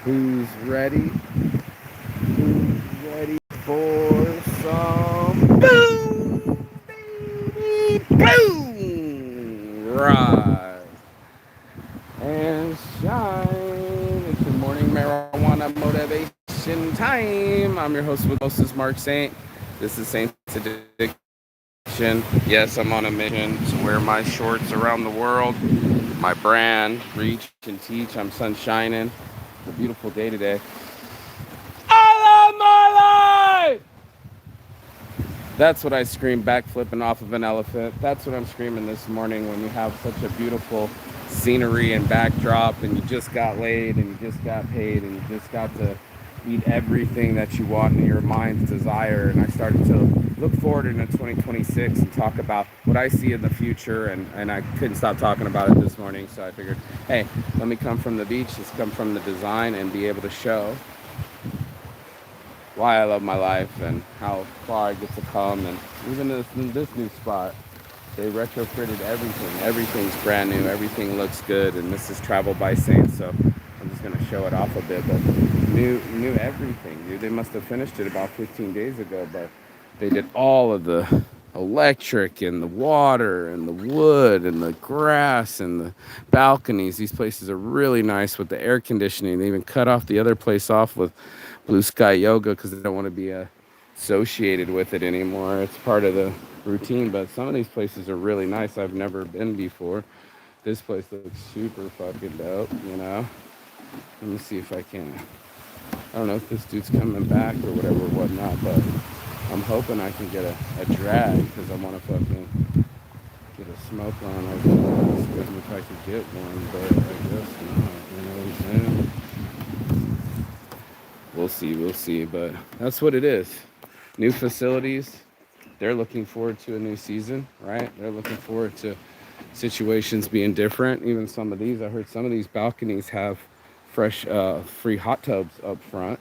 Who's ready? Who's ready for some boom, baby, boom? Rise and shine. It's your morning marijuana motivation time. I'm your host with hostess Mark Saint. This is Saint's Addiction. Yes, I'm on a mission to wear my shorts around the world. My brand, reach and teach. I'm sun shining. It's a beautiful day today. I love my life! That's what I scream backflipping off of an elephant. That's what I'm screaming this morning when you have such a beautiful scenery and backdrop and you just got laid and you just got paid and you just got to eat everything that you want in your mind's desire. And I started to look forward into 2026 and talk about what I see in the future. And I couldn't stop talking about it this morning. So I figured, hey, let me come from the beach, just come from the design and be able to show why I love my life and how far I get to come. And even this new spot, they retrofitted everything. Everything's brand new. Everything looks good. And this is Travel by Saint, so I'm just gonna show it off a bit. But new everything, dude. They must have finished it about 15 days ago, but they did all of the electric and the water and the wood and the grass and the balconies. These places are really nice with the air conditioning. They even cut off the other place off with Blue Sky Yoga because they don't want to be associated with it anymore. It's part of the routine, but some of these places are really nice. I've never been before. This place looks super fucking dope, you know? Let me see if I can. I don't know if this dude's coming back or whatever, whatnot, but I'm hoping I can get a drag because I want to fucking get a smoke on. I was gonna ask him if I could get one, but I guess not. You know what I'm saying? We'll see. But that's what it is. New facilities. They're looking forward to a new season, right? They're looking forward to situations being different. Even some of these, I heard some of these balconies have fresh, free hot tubs up front,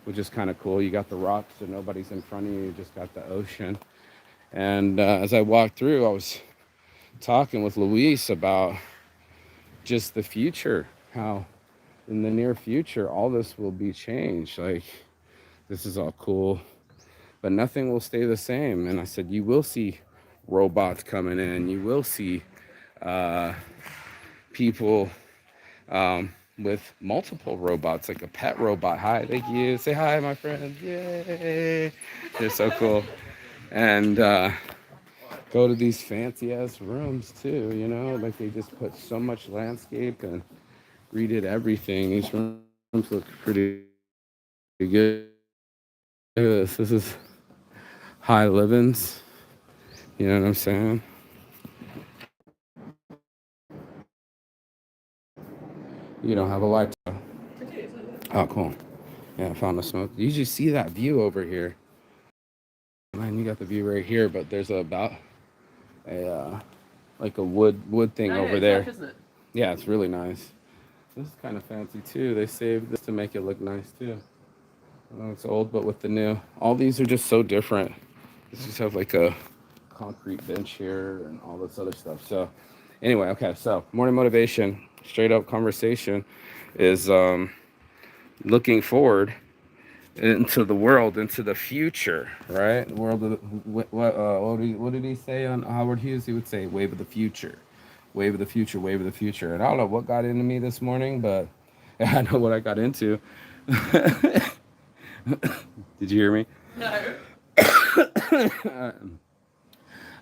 which is kind of cool. You got the rocks, so nobody's in front of you. You just got the ocean. And as I walked through, I was talking with Luis about just the future, how in the near future all this will be changed. Like, this is all cool, but nothing will stay the same. And I said, you will see robots coming in. You will see uh, people with multiple robots, like a pet robot. Hi, thank you. Say hi, my friends. Yay! They're so cool. And go to these fancy ass rooms too. You know, like they just put so much landscape and redid everything. These rooms look pretty good. Look at this. This is high livings. You know what I'm saying? You don't have a light. Oh, cool. Yeah, I found the smoke. You just see that view over here. Man, you got the view right here, but there's about a like a wood thing over there. Nice, isn't it? Yeah, it's really nice. This is kind of fancy too. They saved this to make it look nice too. I know it's old, but with the new, all these are just so different. This just have like a concrete bench here and all this other stuff. So, anyway, okay. So, morning motivation, straight up conversation, is looking forward into the world, into the future, right? The world of the, what did he say on Howard Hughes? He would say, "Wave of the future, wave of the future, wave of the future." And I don't know what got into me this morning, but I know what I got into. Did you hear me? No.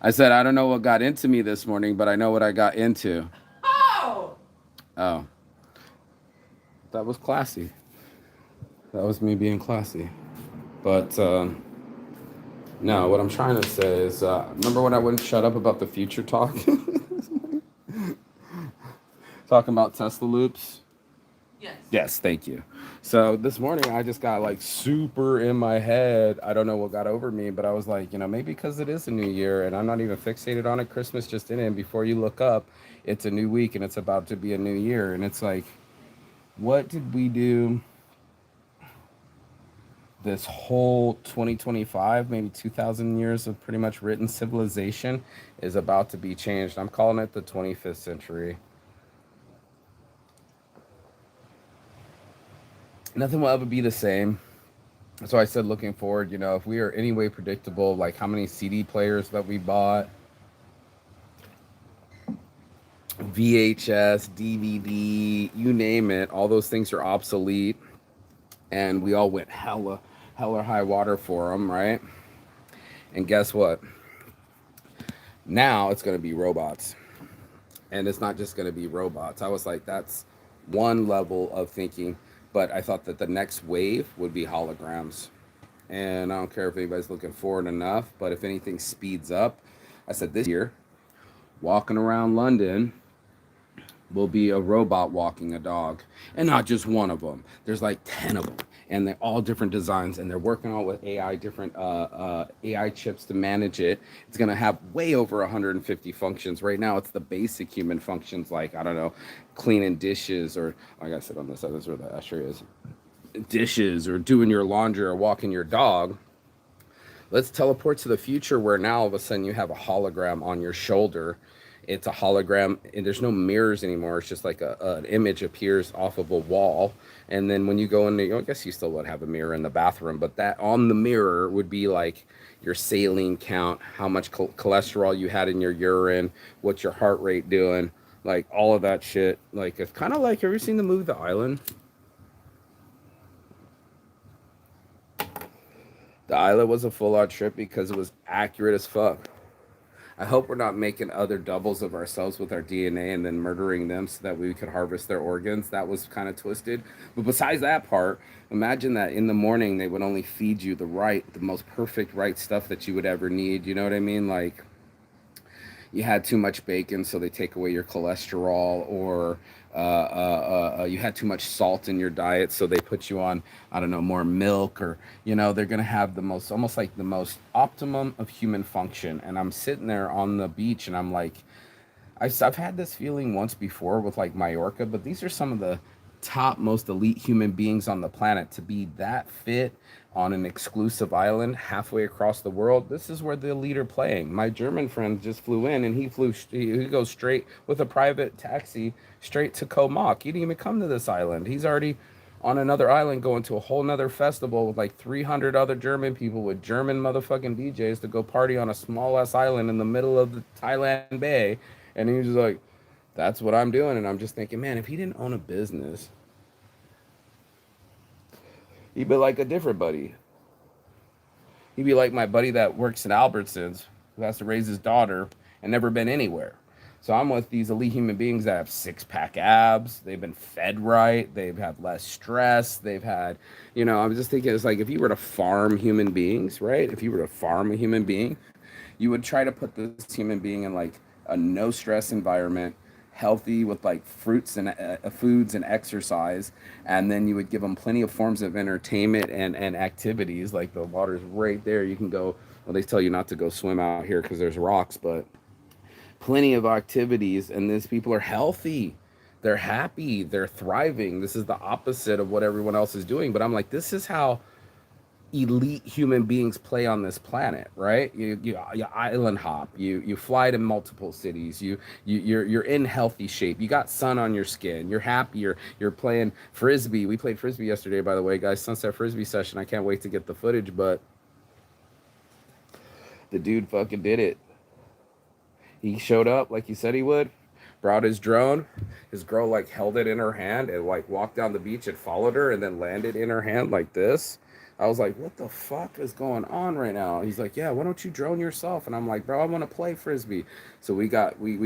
I said I don't know what got into me this morning, but I know what I got into. Oh. Oh, that was classy. That was me being classy. But no, what I'm trying to say is, remember when I wouldn't shut up about the future talk? Talking about Tesla loops? Yes. Yes, thank you. So this morning I just got like super in my head. I don't know what got over me, but I was like, maybe because it is a new year and I'm not even fixated on it. Christmas just in, and before you look up, it's a new week and it's about to be a new year. And it's like, what did we do this whole 2025, maybe 2,000 years of pretty much written civilization is about to be changed. I'm calling it the 25th century. Nothing will ever be the same. So I said, looking forward, if we are any way predictable, like how many CD players that we bought, VHS, DVD, you name it, all those things are obsolete, and we all went hella high water for them, right? And guess what? Now it's going to be robots, and it's not just going to be robots. I was like, that's one level of thinking, but I thought that the next wave would be holograms. And I don't care if anybody's looking forward enough, but if anything speeds up, I said this year, walking around London will be a robot walking a dog, and not just one of them. There's like 10 of them, and they're all different designs, and they're working on with AI, different AI chips to manage it. It's gonna have way over 150 functions. Right now, it's the basic human functions, like, I don't know, cleaning dishes, or like I said on this side, this is where the usher is, dishes, or doing your laundry, or walking your dog. Let's teleport to the future where now all of a sudden you have a hologram on your shoulder. It's a hologram, and there's no mirrors anymore. It's just like an image appears off of a wall. And then when you go in, I guess you still would have a mirror in the bathroom, but that on the mirror would be like your saline count, how much cholesterol you had in your urine, what's your heart rate doing, like all of that shit. Like, it's kind of like, have you seen the movie The Island? The Island was a full on trip because it was accurate as fuck. I hope we're not making other doubles of ourselves with our DNA and then murdering them so that we could harvest their organs. That was kind of twisted. But besides that part, imagine that in the morning they would only feed you the most perfect right stuff that you would ever need. You know what I mean? Like, you had too much bacon, so they take away your cholesterol, or you had too much salt in your diet, so they put you on, I don't know, more milk, or, they're going to have the most, almost like the most optimum of human function. And I'm sitting there on the beach, and I'm like, I've had this feeling once before with like Majorca, but these are some of the top most elite human beings on the planet to be that fit on an exclusive island halfway across the world. This is where the elite are playing. My German friend just flew in, and he goes straight with a private taxi straight to Comoc. He didn't even come to this island. He's already on another island going to a whole nother festival with like 300 other German people with German motherfucking DJs to go party on a small ass island in the middle of the Thailand Bay. And he was just like, that's what I'm doing. And I'm just thinking, man, if he didn't own a business, he'd be like a different buddy. He'd be like my buddy that works at Albertsons, who has to raise his daughter and never been anywhere. So I'm with these elite human beings that have six-pack abs. They've been fed right. They've had less stress. They've had, I'm just thinking, it's like if you were to farm human beings, right? If you were to farm a human being, you would try to put this human being in like a no stress environment, healthy with like fruits and foods and exercise, and then you would give them plenty of forms of entertainment and activities. Like, the water's right there, you can go, well, they tell you not to go swim out here because there's rocks, but plenty of activities, and these people are healthy, they're happy, they're thriving. This is the opposite of what everyone else is doing, but I'm like, this is how elite human beings play on this planet, right? You island hop, you fly to multiple cities, you're in healthy shape, you got sun on your skin, you're happy, you're playing frisbee. We played frisbee yesterday, by the way, guys. Sunset frisbee session. I can't wait to get the footage, but the dude fucking did it. He showed up like he said he would, brought his drone. His girl like held it in her hand and like walked down the beach and followed her and then landed in her hand like this. I was like, what the fuck is going on right now? He's like, yeah, why don't you drone yourself? And I'm like, bro, I want to play frisbee. So we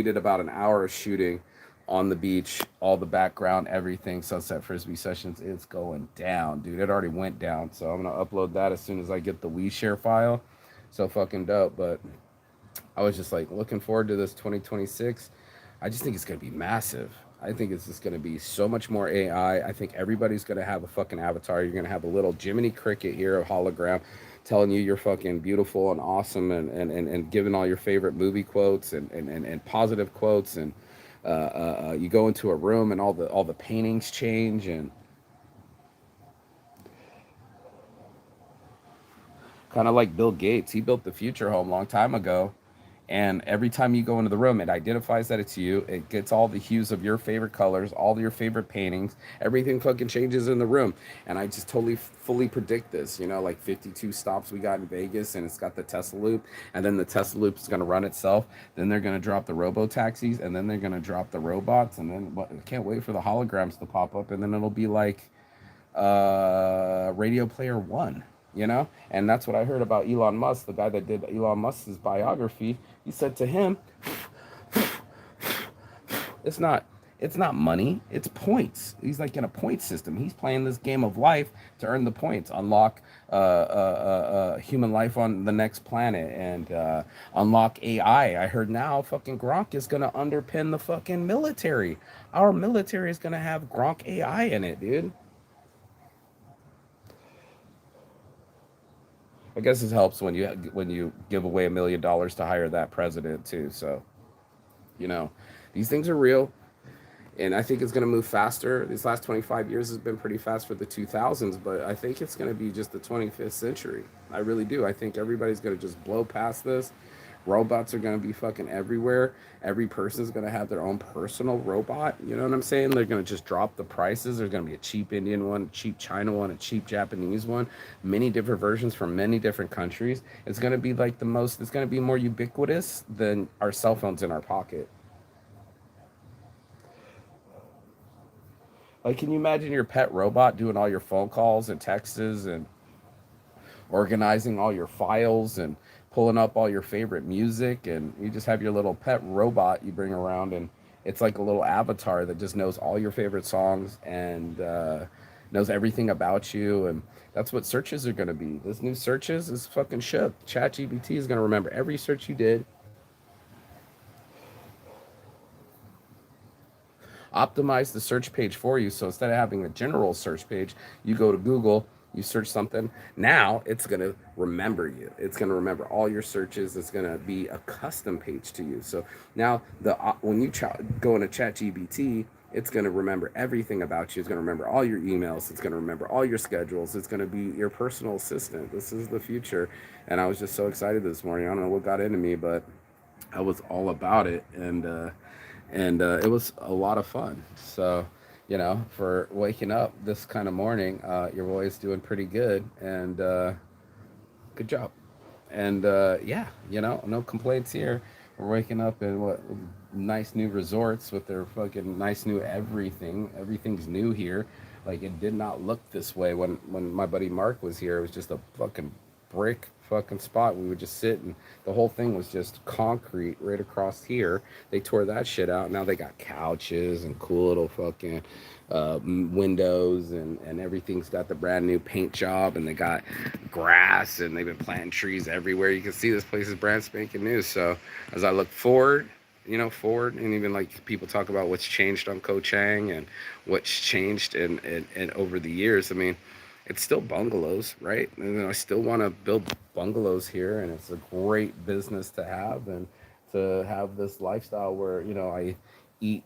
did about an hour of shooting on the beach, all the background, everything. Sunset frisbee sessions. It's going down, dude. It already went down. So I'm gonna upload that as soon as I get the WeShare file. So fucking dope. But I was just like looking forward to this 2026. I just think it's gonna be massive. I think it's just gonna be so much more AI. I think everybody's gonna have a fucking avatar. You're gonna have a little Jiminy Cricket here, a hologram, telling you you're fucking beautiful and awesome, and giving all your favorite movie quotes and positive quotes. And you go into a room and all the paintings change. And kind of like Bill Gates, he built the future home a long time ago, And every time you go into the room, it identifies that it's you. It gets all the hues of your favorite colors, all your favorite paintings. Everything fucking changes in the room. And I just totally fully predict this. You know, like 52 stops we got in Vegas, and it's got the Tesla loop, and then the Tesla loop is going to run itself. Then they're going to drop the robo taxis, and then they're going to drop the robots, and then what? I can't wait for the holograms to pop up, and then it'll be like Radio Player One, you know? And that's what I heard about Elon Musk, the guy that did Elon Musk's biography. He said to him, it's not it's not money, it's points. He's like in a point system. He's playing this game of life to earn the points, unlock human life on the next planet, and unlock AI. I heard now fucking Gronk is gonna underpin the fucking military. Our military is gonna have Gronk AI in it, dude. I guess it helps when you give away $1 million to hire that president too. So you know, these things are real, and I think it's going to move faster. These last 25 years has been pretty fast for the 2000s, but I think it's going to be just the 25th century. I really do. I think everybody's going to just blow past this. Robots are going to be fucking everywhere. Every person's going to have their own personal robot. You know what I'm saying? They're going to just drop the prices. There's going to be a cheap Indian one, a cheap China one, a cheap Japanese one, many different versions from many different countries. It's going to be like it's going to be more ubiquitous than our cell phones in our pocket. Like, can you imagine your pet robot doing all your phone calls and texts and organizing all your files and pulling up all your favorite music? And you just have your little pet robot you bring around, and it's like a little avatar that just knows all your favorite songs and knows everything about you. And that's what searches are going to be. This new searches is fucking shook. ChatGPT is going to remember every search you did, optimize the search page for you. So instead of having a general search page, you go to Google, you search something. Now it's going to remember you. It's going to remember all your searches. It's going to be a custom page to you. So now when you go into ChatGPT, it's going to remember everything about you. It's going to remember all your emails. It's going to remember all your schedules. It's going to be your personal assistant. This is the future. And I was just so excited this morning. I don't know what got into me, but I was all about it. And it was a lot of fun. So, for waking up this kind of morning, your boy's doing pretty good, and good job. And yeah, no complaints here. We're waking up in what nice new resorts with their fucking nice new everything. Everything's new here. Like, it did not look this way when my buddy Mark was here. It was just a fucking brick fucking spot. We would just sit, and the whole thing was just concrete right across here. They tore that shit out. Now they got couches and cool little fucking windows, and everything's got the brand new paint job, and they got grass, and they've been planting trees everywhere. You can see this place is brand spanking new. So as I look forward, and even like people talk about what's changed on Ko Chang and what's changed in over the years. I mean, it's still bungalows, right? And I still want to build bungalows here, and it's a great business to have, and to have this lifestyle where I eat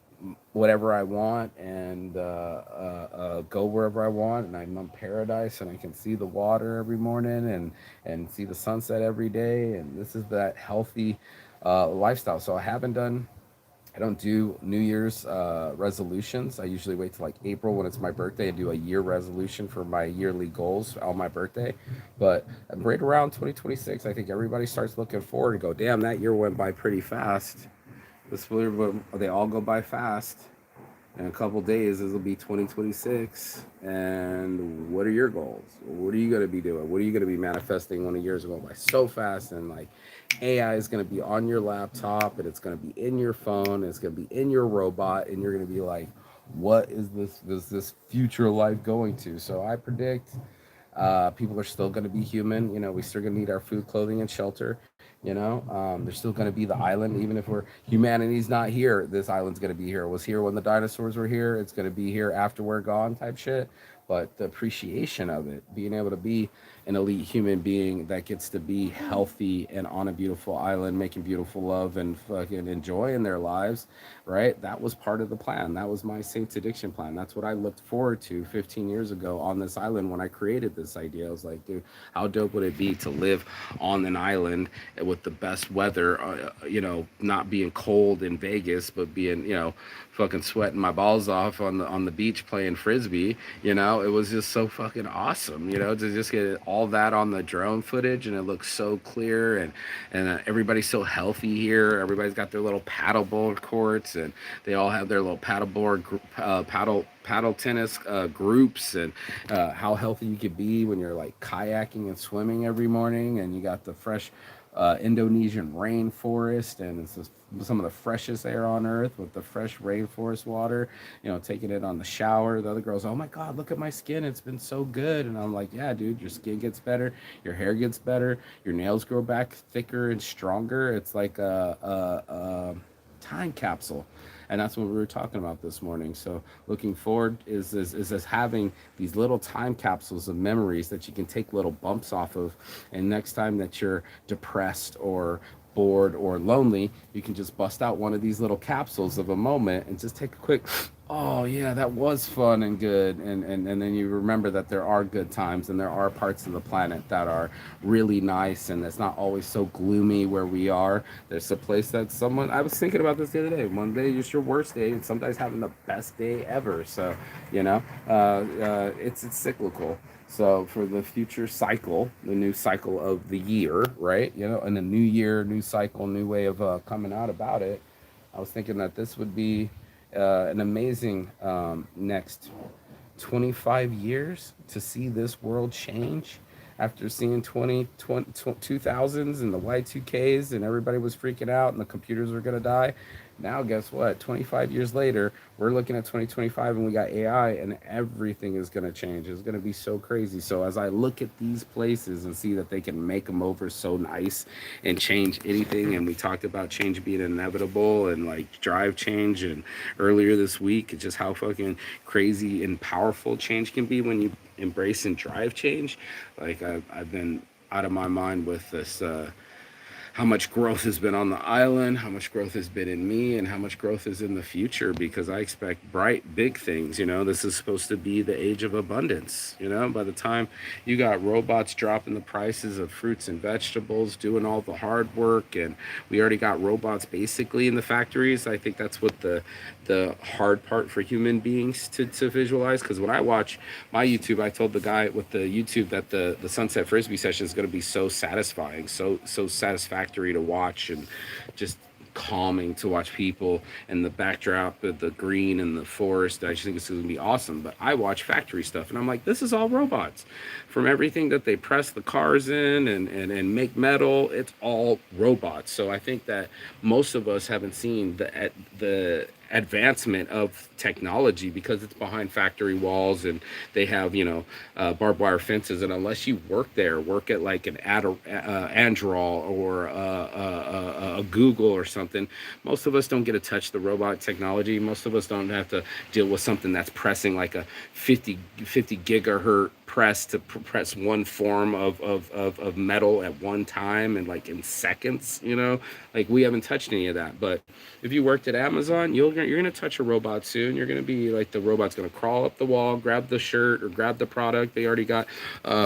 whatever I want, and go wherever I want, and I'm in paradise, and I can see the water every morning, and see the sunset every day, and this is that healthy lifestyle. So I don't do New Year's resolutions. I usually wait till like April when it's my birthday and do a year resolution for my yearly goals on my birthday. But right around 2026, I think everybody starts looking forward and go, damn, that year went by pretty fast. They all go by fast. In a couple days, this will be 2026. And what are your goals? What are you going to be doing? What are you going to be manifesting when a year's going by so fast? And like, AI is going to be on your laptop, and it's going to be in your phone, and it's going to be in your robot, and you're going to be like, what is this future life going to? So I predict people are still going to be human. We still going to need our food, clothing, and shelter. There's still going to be the island, even if humanity's not here. This island's going to be here. It was here when the dinosaurs were here. It's going to be here after we're gone, type shit. but the appreciation of it, being able to be an elite human being that gets to be healthy and on a beautiful island, making beautiful love and fucking enjoying their lives, right? That was part of the plan. That was my Saints Addiction plan. That's what I looked forward to 15 years ago on this island when I created this idea. I was like, dude, how dope would it be to live on an island with the best weather, not being cold in Vegas, but being, fucking sweating my balls off on the beach playing frisbee. It was just so fucking awesome, to just get all that on the drone footage, and it looks so clear, and everybody's so healthy here. Everybody's got their little paddleboard courts, and they all have their little paddle tennis groups, and how healthy you could be when you're like kayaking and swimming every morning, and you got the fresh Indonesian rainforest, and it's just some of the freshest air on earth with the fresh rainforest water, taking it on the shower. The other girls, oh my God, look at my skin. It's been so good. And I'm like, yeah, dude, your skin gets better. Your hair gets better. Your nails grow back thicker and stronger. It's like a time capsule. And that's what we were talking about this morning. So looking forward is having these little time capsules of memories that you can take little bumps off of. And next time that you're depressed or bored or lonely, you can just bust out one of these little capsules of a moment and just take a quick, oh yeah, that was fun and good. And then you remember that there are good times, and there are parts of the planet that are really nice, and it's not always so gloomy where we are. There's a place that I was thinking about this the other day. One day is your worst day, and sometimes having the best day ever. So, it's cyclical. So for the future cycle, the new cycle of the year, right? And a new year, new cycle, new way of coming out about it. I was thinking that this would be an amazing next 25 years to see this world change after seeing 2000s and the Y2Ks, and everybody was freaking out and the computers were going to die. Now, guess what? 25 years later, we're looking at 2025 and we got AI, and everything is going to change. It's going to be so crazy. So as I look at these places and see that they can make them over so nice and change anything, and we talked about change being inevitable and like drive change, and earlier this week, just how fucking crazy and powerful change can be when you embrace and drive change. Like I've been out of my mind with this how much growth has been on the island, how much growth has been in me, and how much growth is in the future, because I expect bright, big things. This is supposed to be the age of abundance. By the time you got robots dropping the prices of fruits and vegetables, doing all the hard work, and we already got robots basically in the factories. I think that's what the hard part for human beings to visualize. Because when I watch my YouTube, I told the guy with the YouTube that the Sunset Frisbee session is going to be so satisfying, so satisfactory to watch, and just calming to watch people, and the backdrop of the green and the forest. I just think it's going to be awesome. But I watch factory stuff, and I'm like, this is all robots. From everything that they press the cars in and make metal, it's all robots. So I think that most of us haven't seen the advancement of technology because it's behind factory walls, and they have barbed wire fences, and unless you work at like an Androl or a Google or something, most of us don't get to touch the robot technology. Most of us don't have to deal with something that's pressing like a 50 gigahertz press to press one form of metal at one time, and like in seconds. Like we haven't touched any of that. But if you worked at Amazon, you're going to touch a robot soon. You're going to be like, the robot's going to crawl up the wall, grab the shirt or grab the product. They already got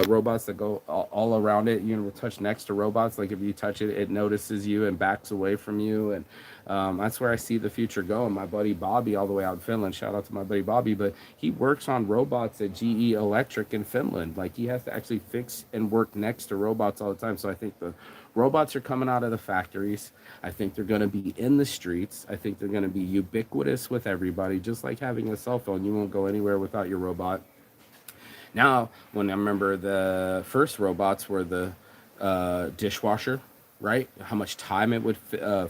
robots that go all around it. You're going to touch next to robots. Like if you touch it, it notices you and backs away from you. And that's where I see the future going. My buddy Bobby, all the way out in Finland, shout out to my buddy Bobby, but he works on robots at GE Electric in Finland. Like he has to actually fix and work next to robots all the time. So I think the robots are coming out of the factories. I think they're going to be in the streets. I think they're going to be ubiquitous with everybody, just like having a cell phone. You won't go anywhere without your robot. Now, when I remember the first robots were the dishwasher, right? How much time it would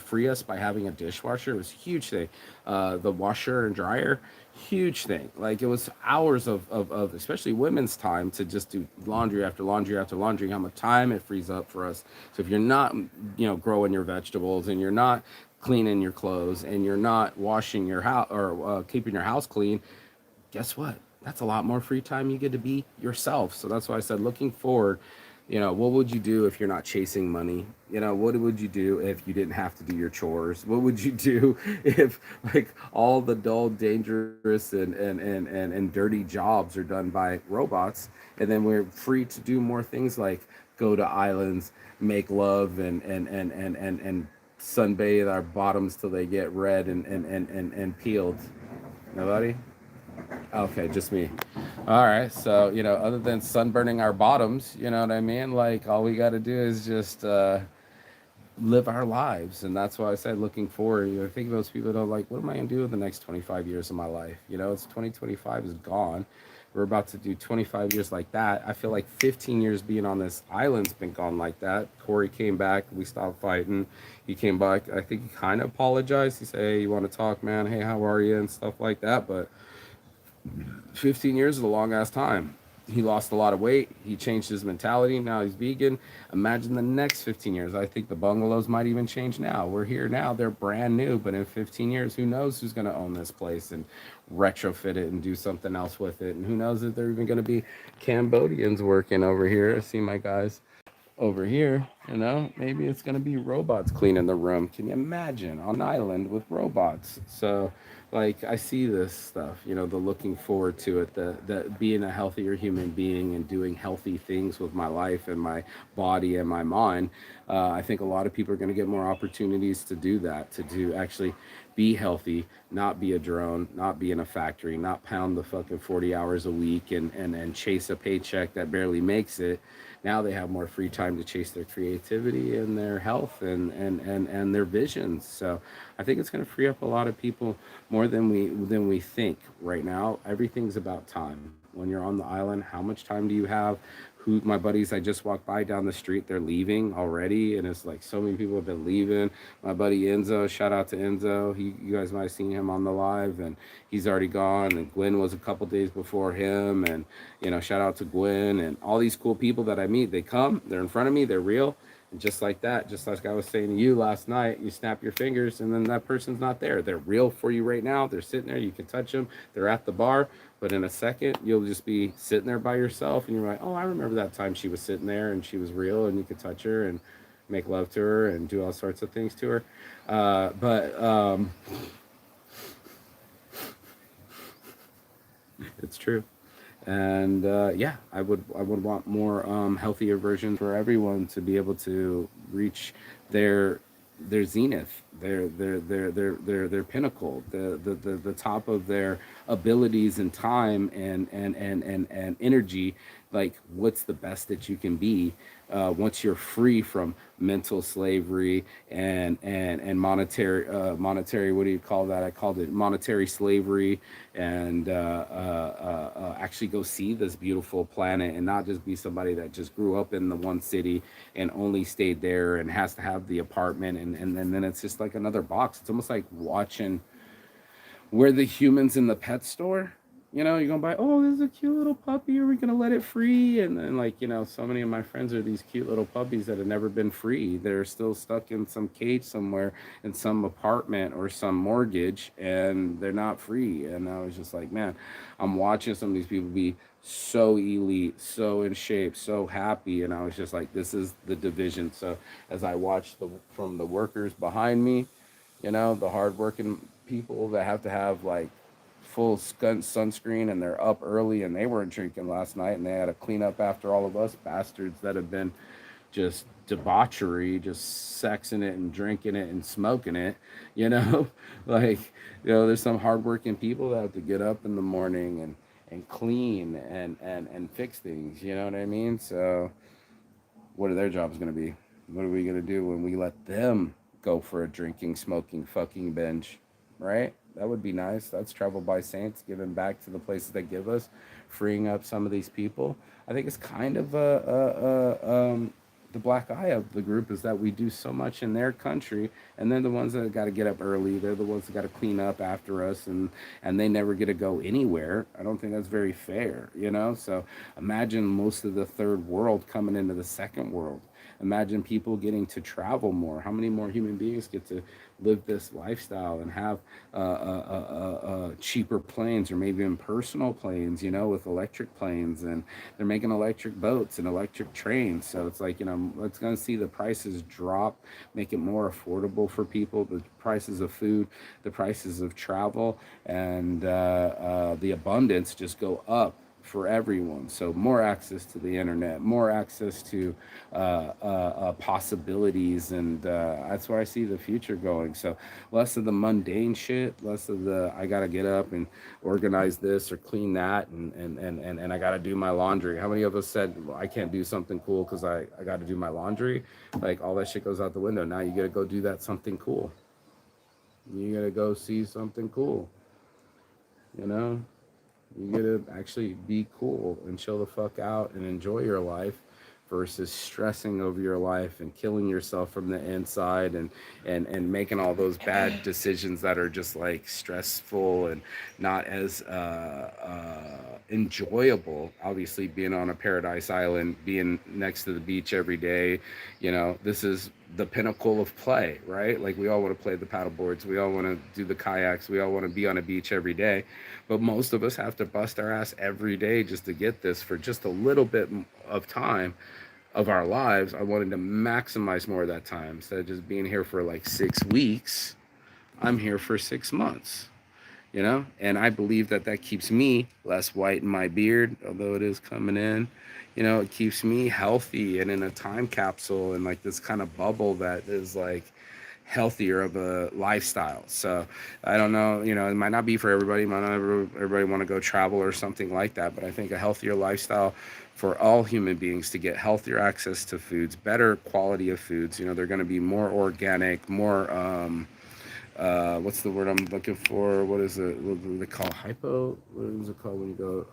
free us by having a dishwasher. It was a huge thing. The washer and dryer, huge thing. Like it was hours of especially women's time to just do laundry after laundry after laundry, how much time it frees up for us. So if you're not, growing your vegetables, and you're not cleaning your clothes, and you're not washing your house or keeping your house clean, guess what? that's a lot more free time you get to be yourself. So that's why I said looking forward, what would you do if you're not chasing money? What would you do if you didn't have to do your chores? What would you do if like all the dull, dangerous and dirty jobs are done by robots, and then we're free to do more things like go to islands, make love and sunbathe our bottoms till they get red and peeled. Nobody? Okay, just me. All right. So, other than sunburning our bottoms, you know what I mean? Like, all we got to do is just live our lives. And that's why I said looking forward. I think those people that are like, what am I going to do in the next 25 years of my life? It's 2025 is gone. We're about to do 25 years like that. I feel like 15 years being on this island's been gone like that. Corey came back. We stopped fighting. He came back. I think he kind of apologized. He said, hey, you want to talk, man? Hey, how are you? And stuff like that. But 15 years is a long ass time. He lost a lot of weight. He changed his mentality. Now he's vegan. Imagine the next 15 years. I think the bungalows might even change now. We're here now. They're brand new. But in 15 years, who knows who's going to own this place and retrofit it and do something else with it? And who knows if they're even going to be Cambodians working over here. I see my guys over here, maybe it's going to be robots cleaning the room. Can you imagine on an island with robots? So like I see this stuff, the looking forward to it, the being a healthier human being and doing healthy things with my life and my body and my mind. I think a lot of people are going to get more opportunities to do that, to do actually be healthy, not be a drone, not be in a factory, not pound the fucking 40 hours a week and chase a paycheck that barely makes it. Now they have more free time to chase their creativity and their health and their visions. So I think it's going to free up a lot of people more than we think right now. Everything's about time. When you're on the island, how much time do you have? Who my buddies I just walked by down the street, they're leaving already, and it's like so many people have been leaving. My buddy Enzo, shout out to Enzo. You guys might have seen him on the live, and he's already gone. And Gwen was a couple days before him, and shout out to Gwen and all these cool people that I meet. They come, they're in front of me, they're real. And just like that, just like I was saying to you last night, you snap your fingers and then that person's not there. They're real for you right now. They're sitting there. You can touch them. They're at the bar. But in a second, you'll just be sitting there by yourself and you're like, oh, I remember that time she was sitting there and she was real and you could touch her and make love to her and do all sorts of things to her. But it's true. And yeah, I would want more healthier versions for everyone to be able to reach their zenith, their pinnacle, the top of their abilities and time and energy. Like, what's the best that you can be once you're free from mental slavery and monetary, what do you call that? I called it monetary slavery. And actually go see this beautiful planet and not just be somebody that just grew up in the one city and only stayed there and has to have the apartment and then it's just like another box. It's almost like watching where the humans in the pet store, you're gonna buy, oh, this is a cute little puppy, are we gonna let it free? And then like, so many of my friends are these cute little puppies that have never been free. They're still stuck in some cage somewhere in some apartment or some mortgage and they're not free. And I was just like, man, I'm watching some of these people be so elite, so in shape, so happy. And I was just like, this is the division. So as I watched from the workers behind me, the hardworking people that have to have like full sunscreen and they're up early and they weren't drinking last night and they had to clean up after all of us bastards that have been just debauchery, just sexing it and drinking it and smoking it, like, there's some hardworking people that have to get up in the morning and clean and fix things, you know what I mean? So what are their jobs going to be? What are we going to do when we let them go for a drinking, smoking, fucking binge, right? That would be nice. That's travel by saints, giving back to the places that give us, freeing up some of these people. I think it's kind of the black eye of the group is that we do so much in their country, and they're the ones that got to get up early. They're the ones that got to clean up after us, and they never get to go anywhere. I don't think that's very fair, So imagine most of the third world coming into the second world. Imagine people getting to travel more. How many more human beings get to live this lifestyle and have cheaper planes, or maybe even personal planes, with electric planes, and they're making electric boats and electric trains. So it's like, it's going to see the prices drop, make it more affordable for people, the prices of food, the prices of travel, and the abundance just go up for everyone. So more access to the internet, more access to possibilities, and that's where I see the future going. So less of the mundane shit, less of the I gotta get up and organize this or clean that, and I gotta do my laundry. How many of us said, well, I can't do something cool because I gotta do my laundry? Like, all that shit goes out the window. Now you gotta go do that something cool. You gotta go see something cool, you know? You gotta actually be cool and chill the fuck out and enjoy your life, versus stressing over your life and killing yourself from the inside, and making all those bad decisions that are just like stressful and not as enjoyable. Obviously, being on a paradise island, being next to the beach every day, this is the pinnacle of play, right? Like, we all want to play the paddle boards, we all want to do the kayaks, we all want to be on a beach every day, but most of us have to bust our ass every day just to get this for just a little bit of time of our lives. I wanted to maximize more of that time. Instead of just being here for like 6 weeks, I'm here for 6 months, and I believe that keeps me less white in my beard, although it is coming in. It keeps me healthy and in a time capsule, and like this kind of bubble that is like healthier of a lifestyle. So I don't know, it might not be for everybody, might not everybody want to go travel or something like that, but I think a healthier lifestyle for all human beings, to get healthier access to foods, better quality of foods. They're going to be more organic, more what's the word I'm looking for? What is it? What do they call hypo? What is it called when you go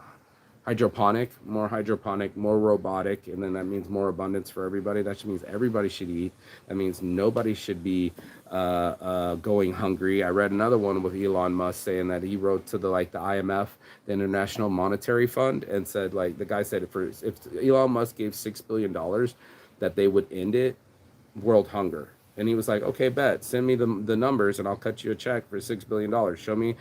hydroponic, more robotic, and then that means more abundance for everybody. That just means everybody should eat. That means nobody should be going hungry. I read another one with Elon Musk saying that he wrote to the IMF, the International Monetary Fund, and said, like, the guy said, if Elon Musk gave $6 billion, that they would end it, world hunger. And he was like, okay, bet, send me the numbers and I'll cut you a check for $6 billion. Show me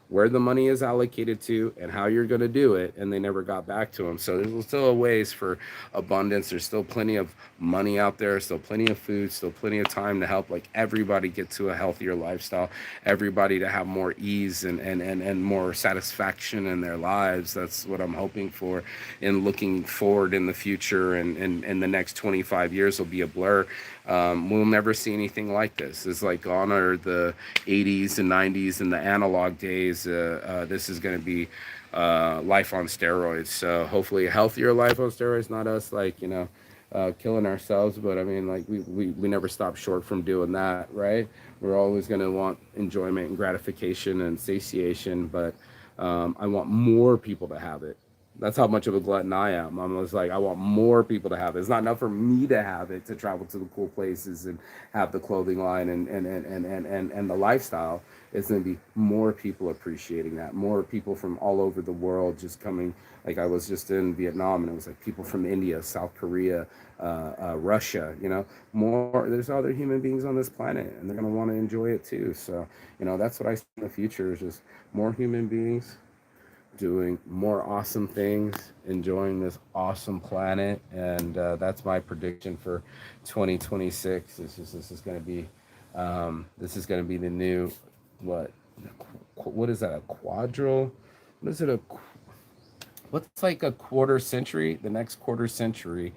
where the money is allocated to and how you're going to do it. And they never got back to him. So there's still ways for abundance. There's still plenty of money out there, still plenty of food, still plenty of time to help like everybody get to a healthier lifestyle, everybody to have more ease and more satisfaction in their lives. That's what I'm hoping for, and looking forward in the future, and the next 25 years will be a blur. We'll never see anything like this. It's like gone are the 80s and 90s and the analog days. This is going to be life on steroids. So hopefully a healthier life on steroids, not us killing ourselves. But I mean, like, we never stop short from doing that, right? We're always going to want enjoyment and gratification and satiation, but I want more people to have it. That's how much of a glutton I am. I'm just like, I want more people to have it. It's not enough for me to have it, to travel to the cool places and have the clothing line and the lifestyle. It's going to be more people appreciating that, more people from all over the world just coming. Like, I was just in Vietnam, and it was like people from India, South Korea, Russia, more. There's other human beings on this planet, and they're going to want to enjoy it too. So, that's what I see in the future, is just more human beings doing more awesome things, enjoying this awesome planet, and that's my prediction for 2026. This is going to be the new what is that, a quadrille? What is it, what's like a quarter century? The next quarter century,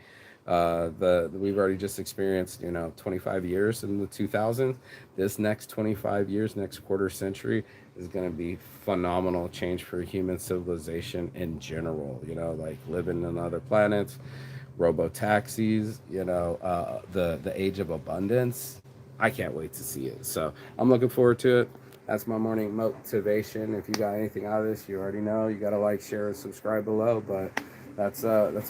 we've already just experienced 25 years in the 2000s. This next 25 years, next quarter century, is going to be phenomenal change for human civilization in general. Like living on other planets, robo taxis, the age of abundance. I can't wait to see it. So I'm looking forward to it. That's my morning motivation. If you got anything out of this, you already know. You got to like, share, and subscribe below. But that's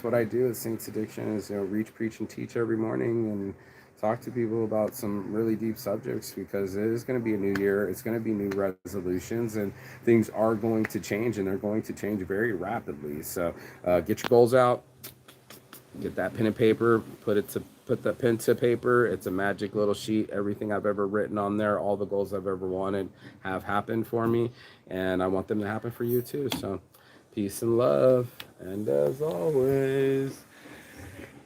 what I do at Saints Addiction, is reach, preach, and teach every morning, and talk to people about some really deep subjects, because it is going to be a new year. It's going to be new resolutions, and things are going to change, and they're going to change very rapidly. So get your goals out, get that pen and paper, put put the pen to paper. It's a magic little sheet. Everything I've ever written on there, all the goals I've ever wanted have happened for me. And I want them to happen for you too. So peace and love. And as always,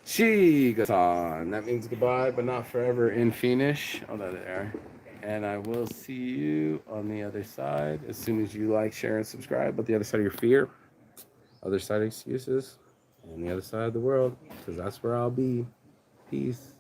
Chigasan. That means goodbye, but not forever in Finnish. Oh, there. And I will see you on the other side as soon as you like, share, and subscribe. But the other side of your fear, other side of excuses, and the other side of the world, because that's where I'll be. Peace.